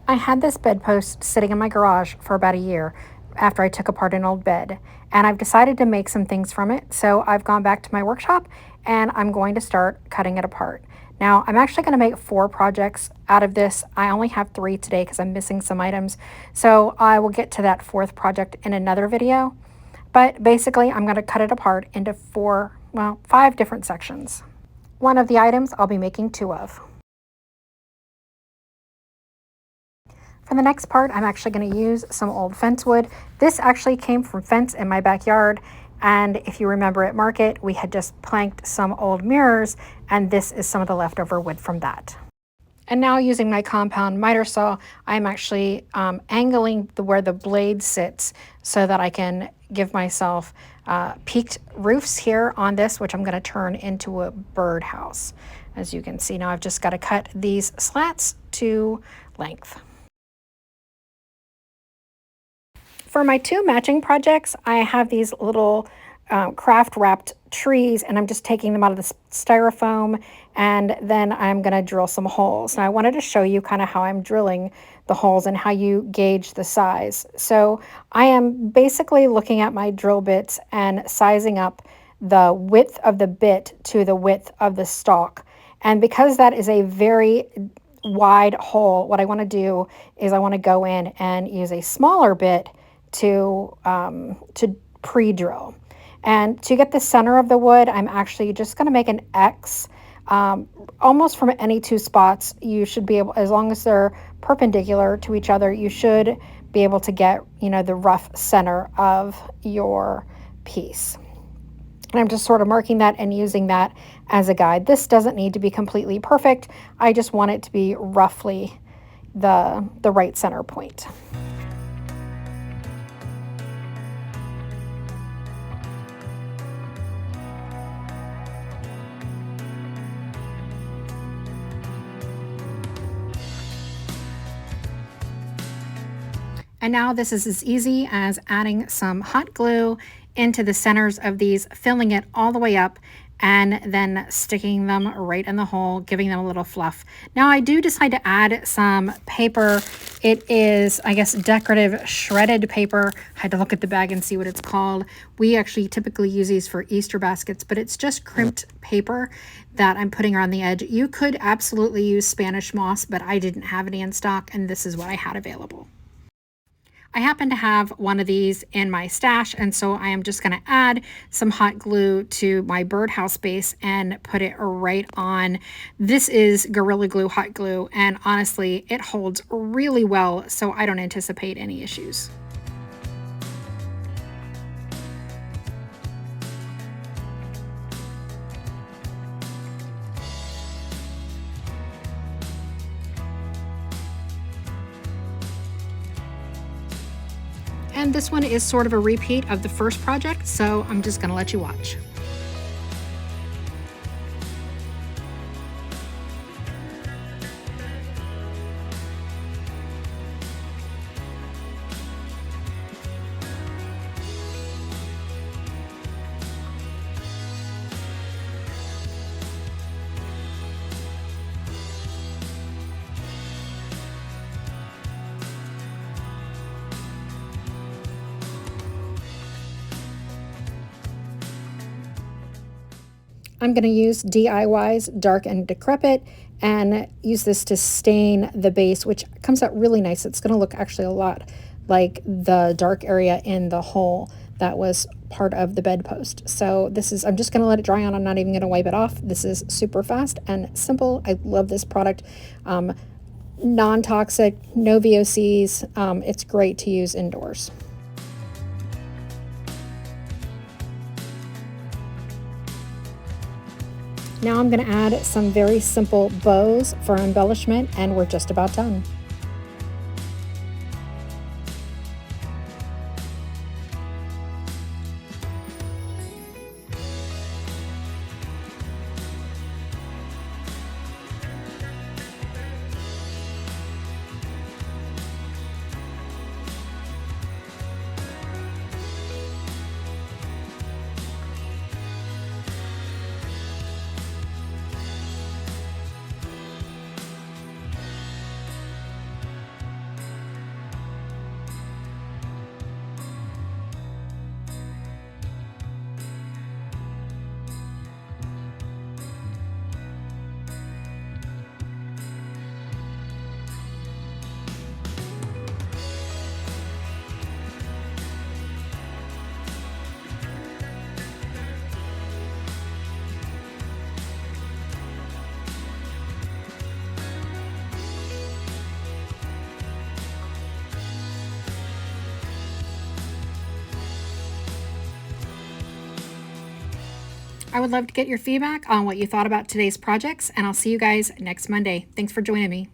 I had this bedpost sitting in my garage for about a year after I took apart an old bed, and I've decided to make some things from it. So I've gone back to my workshop and I'm going to start cutting it apart. Now, I'm actually going to make 4 projects out of this. I only have 3 today because I'm missing some items. So I will get to that 4th project in another video. But basically, I'm going to cut it apart into 5 different sections. One of the items I'll be making 2 of. For the next part, I'm actually going to use some old fence wood. This actually came from fence in my backyard. And if you remember at market, we had just planked some old mirrors, and this is some of the leftover wood from that. And now using my compound miter saw, I'm actually angling where the blade sits so that I can give myself peaked roofs here on this, which I'm going to turn into a birdhouse. As you can see, now I've just got to cut these slats to length. For my 2 matching projects, I have these little craft wrapped trees, and I'm just taking them out of the styrofoam, and then I'm going to drill some holes. Now I wanted to show you kind of how I'm drilling the holes and how you gauge the size. So I am basically looking at my drill bits and sizing up the width of the bit to the width of the stalk. And because that is a very wide hole, what I want to do is I want to go in and use a smaller bit to pre-drill. And to get the center of the wood, I'm actually just going to make an X almost from any 2 spots. You should be able, as long as they're perpendicular to each other, you should be able to get, the rough center of your piece. And I'm just sort of marking that and using that as a guide. This doesn't need to be completely perfect. I just want it to be roughly the right center point. And now this is as easy as adding some hot glue into the centers of these, filling it all the way up, and then sticking them right in the hole, giving them a little fluff. Now I do decide to add some paper. It is, I guess, decorative shredded paper. I had to look at the bag and see what it's called. We actually typically use these for Easter baskets, but it's just crimped paper that I'm putting around the edge. You could absolutely use Spanish moss, but I didn't have any in stock, and this is what I had available. I happen to have one of these in my stash, and so I am just going to add some hot glue to my birdhouse base and put it right on. This is Gorilla Glue hot glue, and honestly, it holds really well, so I don't anticipate any issues. And this one is sort of a repeat of the first project, so I'm just going to let you watch. I'm going to use DIY's Dark and Decrepit and use this to stain the base, which comes out really nice. It's going to look actually a lot like the dark area in the hole that was part of the bedpost. So this is, I'm just going to let it dry on. I'm not even going to wipe it off. This is super fast and simple. I love this product. Non-toxic, no VOCs. It's great to use indoors. Now I'm going to add some very simple bows for embellishment, and we're just about done. I would love to get your feedback on what you thought about today's projects, and I'll see you guys next Monday. Thanks for joining me.